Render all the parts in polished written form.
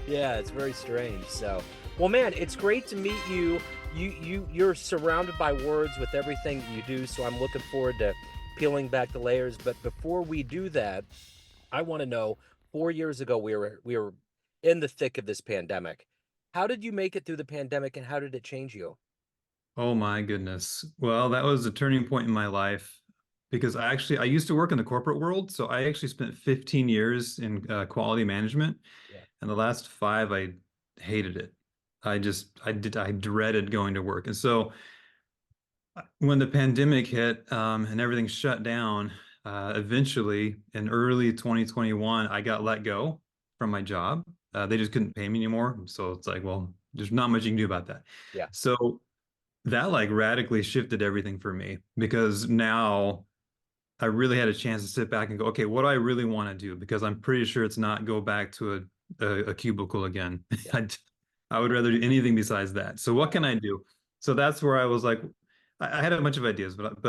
Yeah, it's very strange. So, well, man, it's great to meet you. You're surrounded by words with everything that you do. So I'm looking forward to peeling back the layers. But before we do that, I want to know. 4 years ago, we were in the thick of this pandemic. How did you make it through the pandemic, and how did it change you? Oh my goodness. Well, that was a turning point in my life because I used to work in the corporate world, so I actually spent 15 years in quality management, Yeah, and the last five I hated it. I dreaded going to work. And so when the pandemic hit and everything shut down, eventually in early 2021, I got let go from my job. They just couldn't pay me anymore. So it's like, well, there's not much you can do about that. yeah, So that like radically shifted everything for me because now I really had a chance to sit back and go, okay, what do I really want to do? Because I'm pretty sure it's not go back to a cubicle again. yeah, I would rather do anything besides that. So what yeah, can I do? So that's where I was like, I had a bunch of ideas, but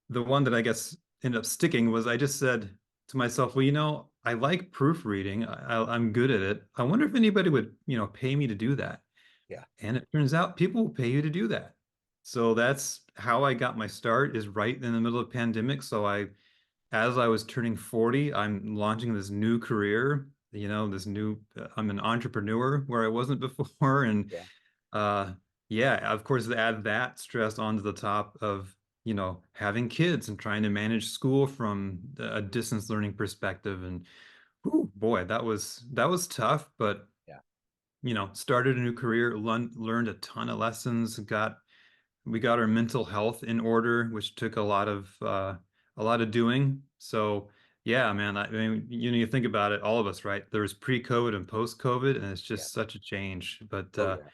the one that I guess ended up sticking was I just said to myself, well, I like proofreading. I'm good at it. I wonder if anybody would, pay me to do that. yeah, And it turns out people will pay you to do that. So that's how I got my start is right in the middle of pandemic. As I was turning 40, I'm launching this new career, I'm an entrepreneur where I wasn't before. And yeah, uh, yeah, of course, add that stress onto the top of, having kids and trying to manage school from a distance learning perspective. And whew, boy, that was tough, but yeah, started a new career, learned a ton of lessons, we got our mental health in order, which took a lot of doing. So yeah, man, I mean, you think about it, all of us, right? There was pre-COVID and post-COVID, and it's yeah. just such a change. But Oh yeah,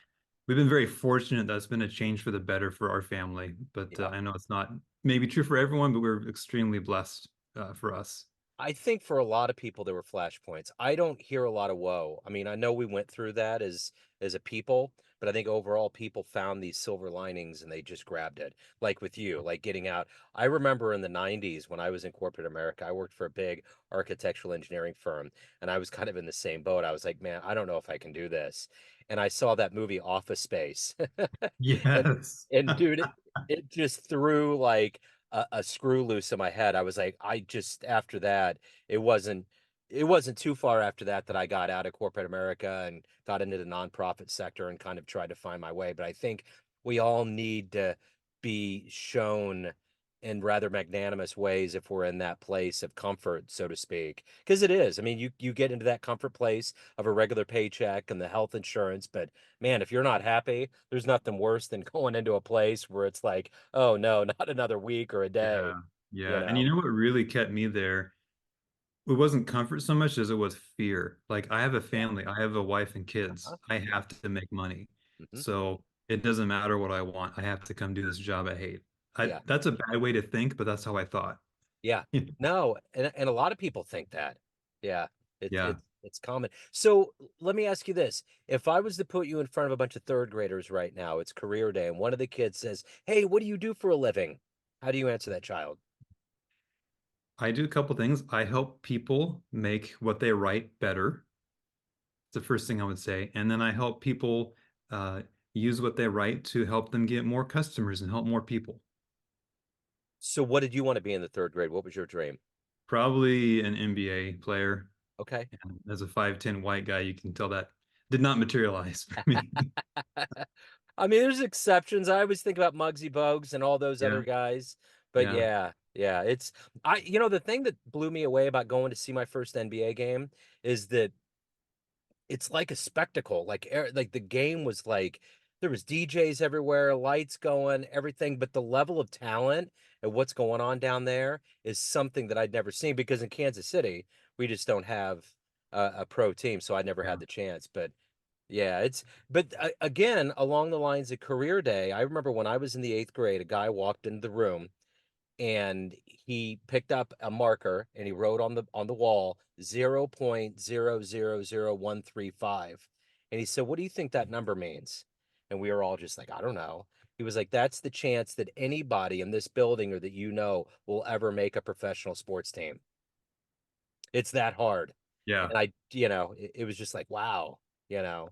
we've been very fortunate that it's been a change for the better for our family. But yeah. I know it's not maybe true for everyone, but we're extremely blessed for us. I think for a lot of people there were flashpoints. I don't hear a lot of woe. I mean, I know we went through that as a people, but I think overall people found these silver linings and they just grabbed it. Like with you, like getting out. I remember in the 90s when I was in corporate America, I worked for a big architectural engineering firm and I was kind of in the same boat. I was like, man, I don't know if I can do this. And I saw that movie Office Space. And Yes. and dude, it just threw like a screw loose in my head. I was like, I just after that, it wasn't it wasn't too far after that that I got out of corporate America and got into the nonprofit sector and kind of tried to find my way. But I think we all need to be shown in rather magnanimous ways if we're in that place of comfort, so to speak. Because it is. I mean, you get into that comfort place of a regular paycheck and the health insurance, but man, if you're not happy, there's nothing worse than going into a place where it's like, oh no, not another week or a day, Yeah. you Yeah. And know? you know what really kept me there? It wasn't comfort so much as it was fear. Like I have a Yeah. family, I have a wife and kids. Uh-huh. I Yeah. have to make money. Hmm. So it doesn't matter what I want. I have to come do this job I hate. Yeah. That's a bad way to think, but that's how I thought. Yeah. No, and a lot of people think that. Yeah. It's Yeah. it's common. So let me ask you this. If I was to put you in front of a bunch of third graders right now, it's career day, and one of the kids says, "Hey, what do you do for a living?" How do you answer that child? I do a couple things. I help people make what they write better. It's the first thing I would say. And then I help people uh, use what they write to help them get more customers and help more people. So what did you want to be in the third grade? What was your dream? Probably an NBA player. Okay. And as a 5'10" white guy, you can tell that did not materialize for me. I mean, there's exceptions. I always think about Muggsy Bogues and all those other Yeah, guys. But yeah, yeah, yeah, it's the thing that blew me away about going to see my first NBA game is that it's like a spectacle. Like the game was like there was DJs everywhere, lights going, everything, but the level of talent and what's going on down there is something that I'd never seen because in Kansas City, we just don't have a pro team, so I never yeah. had the chance. But yeah, again, along the lines of career day, I remember when I was in the eighth grade, a guy walked into the room and he picked up a marker and he wrote on the wall 0.000135. And he said, "What do you think that number means?" And we were all just like, "I don't know." He was like, "That's the chance that anybody in this building or that will ever make a professional sports team. It's that hard." Yeah. And it was just like, wow. you know.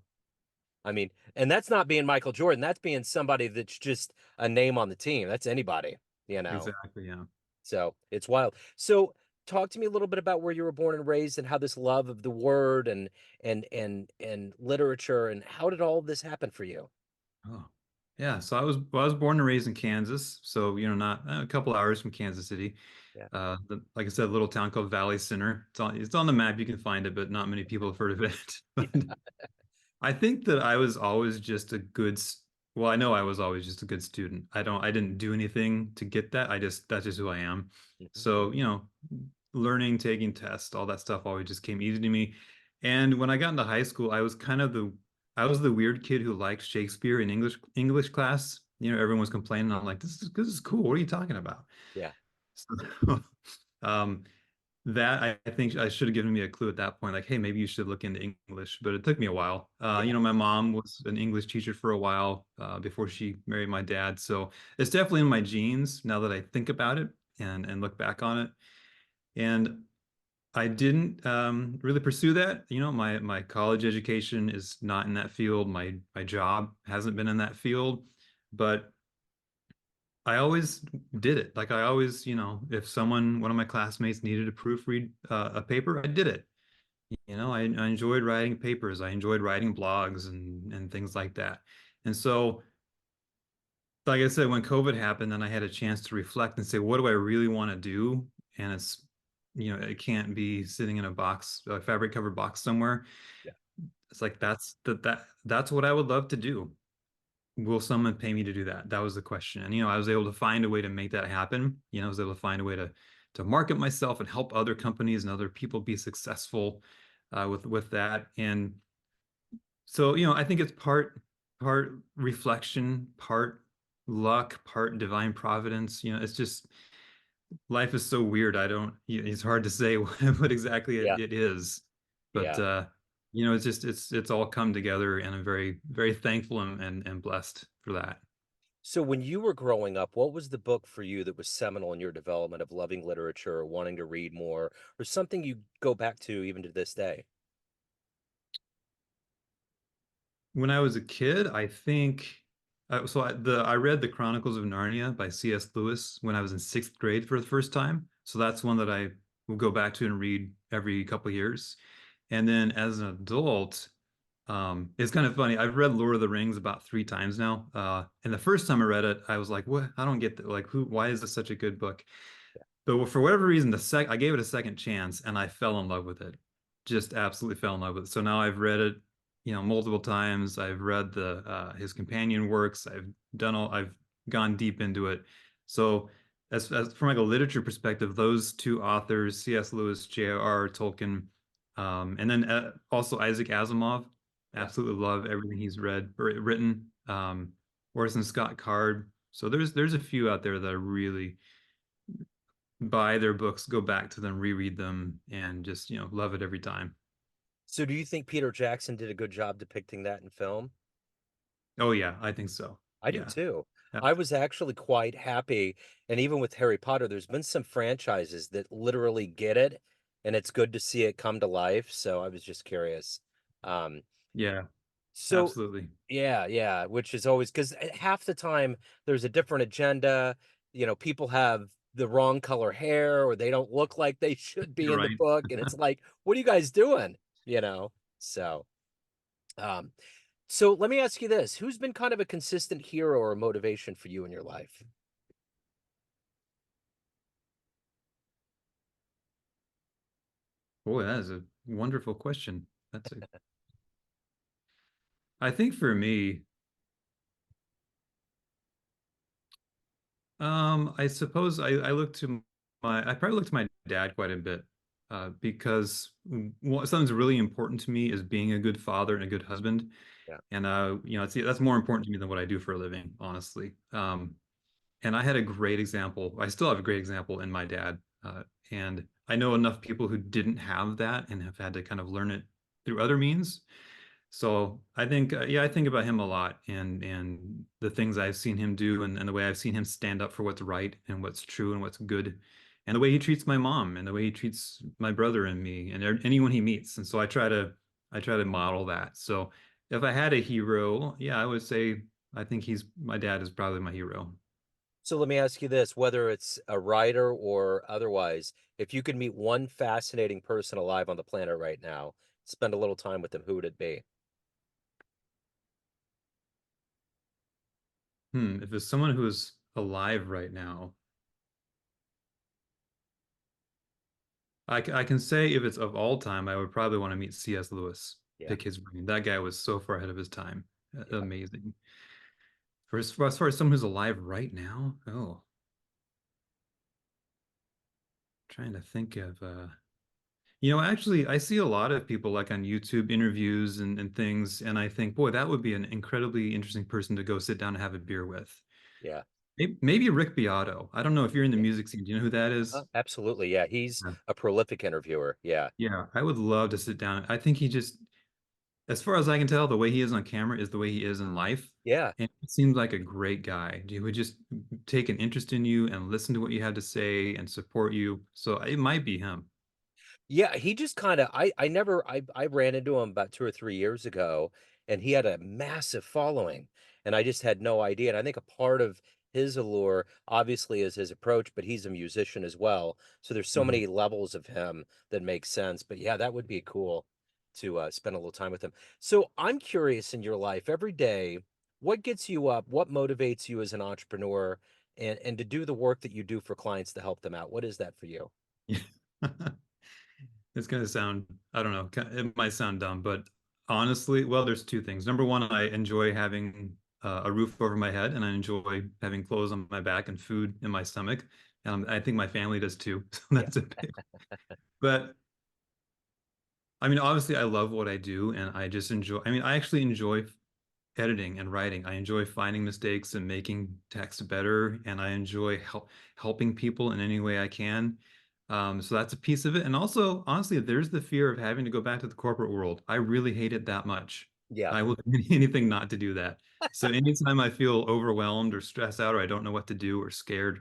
I mean, and that's not being Michael Jordan. That's being somebody that's just a name on the team. That's anybody, you know. Exactly. Yeah. So it's wild. So talk to me a little bit about where you were born and raised and how this love of the word and literature and how did all of this happen for you? Oh, yeah. So I was born and raised in Kansas. So, not a couple hours from Kansas City. Yeah. Like I said, a little town called Valley Center. It's on the map. You can find it, but not many people have heard of it. But I think that I was always just a well, I know I was always just a good student. I didn't do anything to get that. That's just who I am. Mhm. So, learning, taking tests, all that stuff always just came easy to me. And when I got into high school, I was the weird kid who liked Shakespeare in English class. Everyone was complaining. I'm like, this is cool. What are you talking about? Yeah. So, um, that I think I should have given me a clue at that point, like, hey, maybe you should look into English. But it took me a while. Yeah. My mom was an English teacher for a while before she married my dad, so it's definitely in my genes now that I think about it and look back on it. And I didn't really pursue that. My college education is not in that field. My job hasn't been in that field, but I always did it. Like I always, if one of my classmates needed to proofread a paper, I did it. I enjoyed writing papers. I enjoyed writing blogs and things like that. And so, like I said, when COVID happened, then I had a chance to reflect and say, what do I really want to do? And it can't be sitting in a fabric covered box somewhere. Yeah. It's like that's what I would love to do. Will someone pay me to do that? That was the question. And I was able to find a way to make that happen. I was able to find a way to market myself and help other companies and other people be successful with that. And so, I think it's part reflection, part luck, part divine providence. It's just life is so weird. I don't, it's hard to say what exactly Yeah. it is, but Yeah. it's all come together, and I'm very, very thankful and blessed for that. So when you were growing up, what was the book for you that was seminal in your development of loving literature or wanting to read more or something you go back to even to this day? When I was a kid, I think I read The Chronicles of Narnia by C.S. Lewis when I was in sixth grade for the first time. So that's one that I will go back to and read every couple of years. And then as an adult, it's kind of funny. I've read Lord of the Rings about three times now. And the first time I read it, I was like, "What? I don't get that. Like, why is this such a good book?" But for whatever reason, I gave it a second chance and I fell in love with it. Just absolutely fell in love with it. So now I've read it, multiple times. I've read the his companion works. I've gone deep into it. So as from like a literature perspective, those two authors, C.S. Lewis, J.R.R. Tolkien, and then also Isaac Asimov, Yeah. absolutely love everything he's read or written. Orson Scott Card. So there's a few out there that I really buy their books, go back to them, reread them, and just, love it every time. So do you think Peter Jackson did a good job depicting that in film? Oh yeah, I think so. I do Yeah. too. Yeah. I was actually quite happy. And even with Harry Potter, there's been some franchises that literally get it, and it's good to see it come to life. So I was just curious. Um, Yeah, so absolutely. yeah, yeah, which is always because half the time there's a different agenda. People have the wrong color hair or they don't look like they should be You're in the right. book, and it's like, what are you guys doing? You know? So um, so let me ask you this. Who's been kind of a consistent hero or a motivation for you in your life? Boy, that is a wonderful question. I think for me, I suppose I probably look to my dad quite a bit, because something's really important to me is being a good father and a good husband. Yeah. And that's more important to me than what I do for a living, honestly. And I had a great example. I still have a great example in my dad. And I know enough people who didn't have that and have had to kind of learn it through other means. So I think, yeah, I think about him a lot and the things I've seen him do and the way I've seen him stand up for what's right and what's true and what's good, and the way he treats my mom and the way he treats my brother and me and anyone he meets. And so I try to I try to model that. So if I had a hero, yeah, I would say I think he's my dad is probably my hero. So let me ask you this, whether it's a writer or otherwise, if you could meet one fascinating person alive on the planet right now, spend a little time with them, who would it be? If it's someone who is alive right now, I can say if it's of all time, I would probably want to meet C.S. Lewis, Yeah, pick his brain. That guy was so far ahead of his time. yeah. Amazing. As far as someone who's alive right now, oh, trying to think of actually I see a lot of people like on YouTube interviews and things, and I think, boy, that would be an incredibly interesting person to go sit down and have a beer with. Yeah. Maybe Rick Beato. I don't know if you're in the Yeah. music scene. Do you know who that is? Absolutely. Yeah. He's a prolific interviewer. Yeah. Yeah, I would love to sit down. I think he just, as far as I can tell, the way he is on camera is the way he is in life. Yeah. And he seems like a great guy. He would just take an interest in you and listen to what you had to say and support you. So it might be him. Yeah, he just kinda I ran into him about 2 or 3 years ago, and he had a massive following, and I just had no idea, and I think a part of his allure, obviously, is his approach, but he's a musician as well, so there's so Mhm. many levels of him that make sense, but yeah, that would be cool to, spend a little time with him. So, I'm curious in your life, every day, what gets you up? What motivates you as an entrepreneur and to do the work that you do for clients to help them out? What is that for you? Yeah. It's going to sound, I don't know, it might sound dumb, but honestly, well, there's two things. Number one, I enjoy having a roof over my head and I enjoy having clothes on my back and food in my stomach. I think my family does too. So Yeah, that's a big, but I mean, obviously I love what I do and I just enjoy, I mean, I actually enjoy editing and writing. I enjoy finding mistakes and making text better, and I enjoy helping people in any way I can. So that's a piece of it. And also, honestly, there's the fear of having to go back to the corporate world. I really hate it that much. yeah. I will do anything not to do that. So anytime I feel overwhelmed or stressed out or I don't know what to do or scared,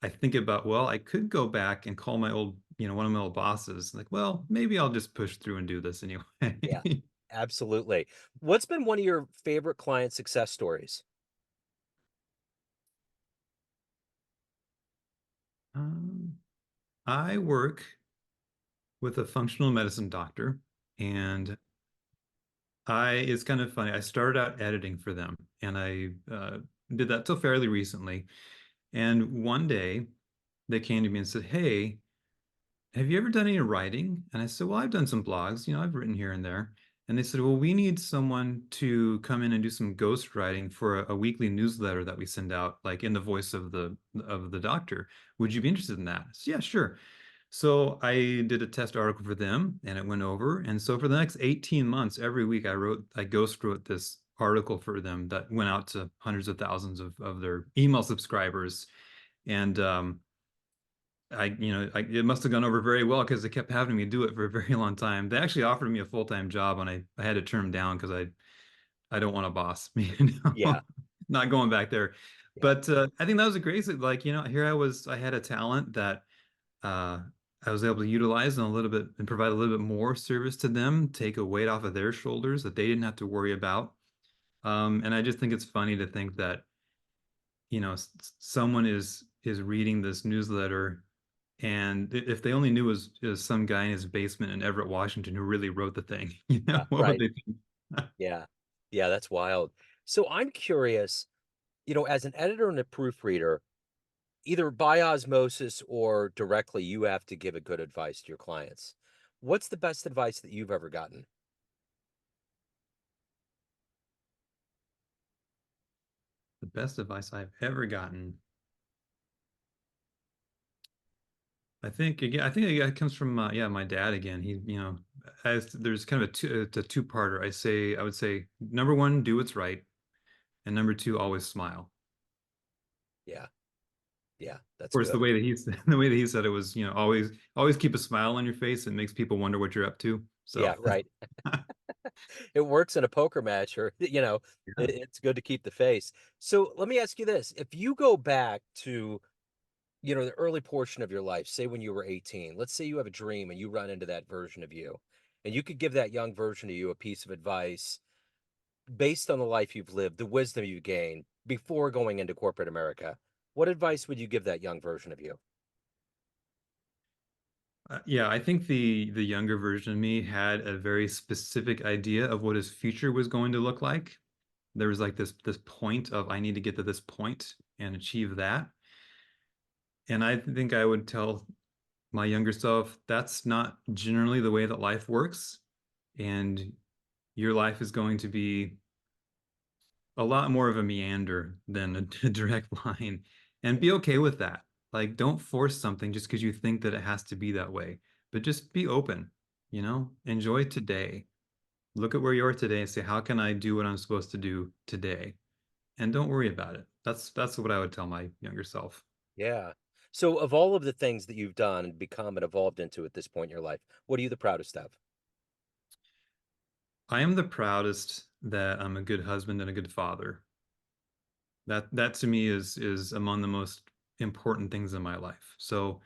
I think about, well, I could go back and call my old, one of my old bosses. Like, well, maybe I'll just push through and do this anyway. Yeah, absolutely. What's been one of your favorite client success stories? Um, I work with a functional medicine doctor, and it's kind of funny. I started out editing for them, and I did that till fairly recently. And one day they came to me and said, "Hey, have you ever done any writing?" And I said, "Well, I've done some blogs. I've written here and there." And they said, "Well, we need someone to come in and do some ghost writing for a weekly newsletter that we send out, like in the voice of the doctor. Would you be interested in that?" I said, "Yeah, sure." So I did a test article for them and it went over. And so for the next 18 months, every week I ghost wrote this article for them that went out to hundreds of thousands of their email subscribers. And it must have gone over very well because they kept having me do it for a very long time. They actually offered me a full-time job and I had to turn them down because I don't want a boss, Yeah, not going back there. yeah, But I think that was a great, like, here I had a talent that uh, I was able to utilize and a little bit and provide a little bit more service to them, take a weight off of their shoulders that they didn't have to worry about. And I just think it's funny to think that, someone is reading this newsletter, and if they only knew it was some guy in his basement in Everett, Washington, who really wrote the thing, yeah, what would right. they think? Yeah. Yeah, that's wild. So I'm curious, as an editor and a proofreader, either by osmosis or directly, you have to give a good advice to your clients. What's the best advice that you've ever gotten? The best advice I've ever gotten. I think it comes from my dad again. There's kind of it's a two-parter. I would say number one, do what's right, and number two, always smile. Yeah, yeah, Of that's course, the good. way that the way that he said it was, always keep a smile on your face. It makes people wonder what you're up to. So Yeah, right. It works in a poker match or, yeah. it's good to keep the face. So let me ask you this. If you go back to, the early portion of your life, say when you were 18, let's say you have a dream and you run into that version of you and you could give that young version of you a piece of advice based on the life you've lived, the wisdom you gained before going into corporate America, what advice would you give that young version of you? Yeah, I think the younger version of me had a very specific idea of what his future was going to look like. There was like this point of I need to get to this point and achieve that. And I think I would tell my younger self that's not generally the way that life works. And your life is going to be a lot more of a meander than a direct line. And be okay with that. Like, don't force something just because you think that it has to be that way, but just be open, enjoy today. Look at where you are today and say, how can I do what I'm supposed to do today? And don't worry about it. That's what I would tell my younger self. Yeah. So, of all of the things that you've done and become and evolved into at this point in your life, what are you the proudest of? I am the proudest that I'm a good husband and a good father. That to me is among the most important things in my life. So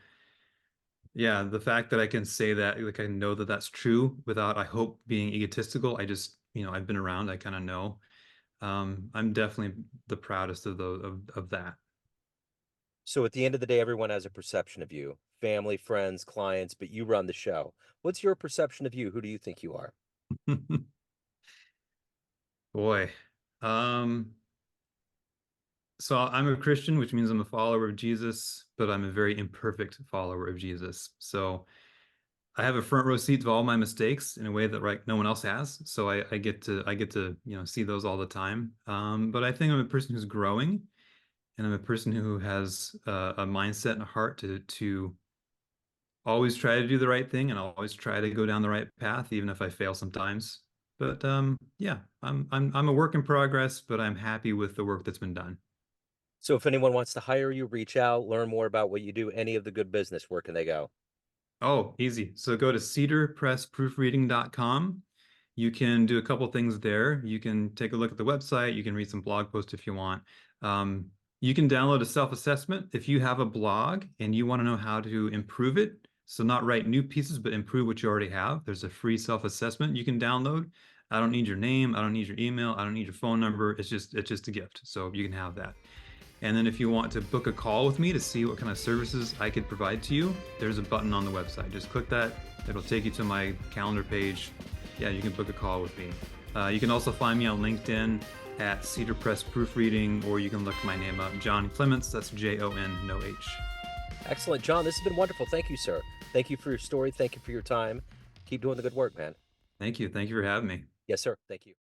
yeah, the fact that I can say that, like I know that that's true without, I hope, being egotistical. I just, I've been around, I kind of know. I'm definitely the proudest of of that. So, at the end of the day, everyone has a perception of you, family, friends, clients, but you run the show. What's your perception of you? Who do you think you are? Boy. Um, so I'm a Christian, which means I'm a follower of Jesus, but I'm a very imperfect follower of Jesus. So I have a front row seat to all my mistakes in a way that no one else has. So I get to see those all the time. But I think I'm a person who's growing, and I'm a person who has a mindset and a heart to always try to do the right thing and always try to go down the right path, even if I fail sometimes. But yeah, I'm a work in progress, but I'm happy with the work that's been done. So, if anyone wants to hire you, reach out, learn more about what you do, any of the good business, where can they go? Oh, easy. So go to cedarpressproofreading.com. You can do a couple things there. You can take a look at the website. You can read some blog posts if you want. You can download a self-assessment if you have a blog and you want to know how to improve it. So not write new pieces, but improve what you already have. There's a free self-assessment you can download. I don't need your name. I don't need your email. I don't need your phone number. It's just a gift. So you can have that. And then if you want to book a call with me to see what kind of services I could provide to you, there's a button on the website. Just click that. It'll take you to my calendar page. Yeah, you can book a call with me. You can also find me on LinkedIn at Cedar Press Proofreading, or you can look my name up, John Clements. That's Jon, no H. Excellent. John, this has been wonderful. Thank you, sir. Thank you for your story. Thank you for your time. Keep doing the good work, man. Thank you. Thank you for having me. Yes, sir. Thank you.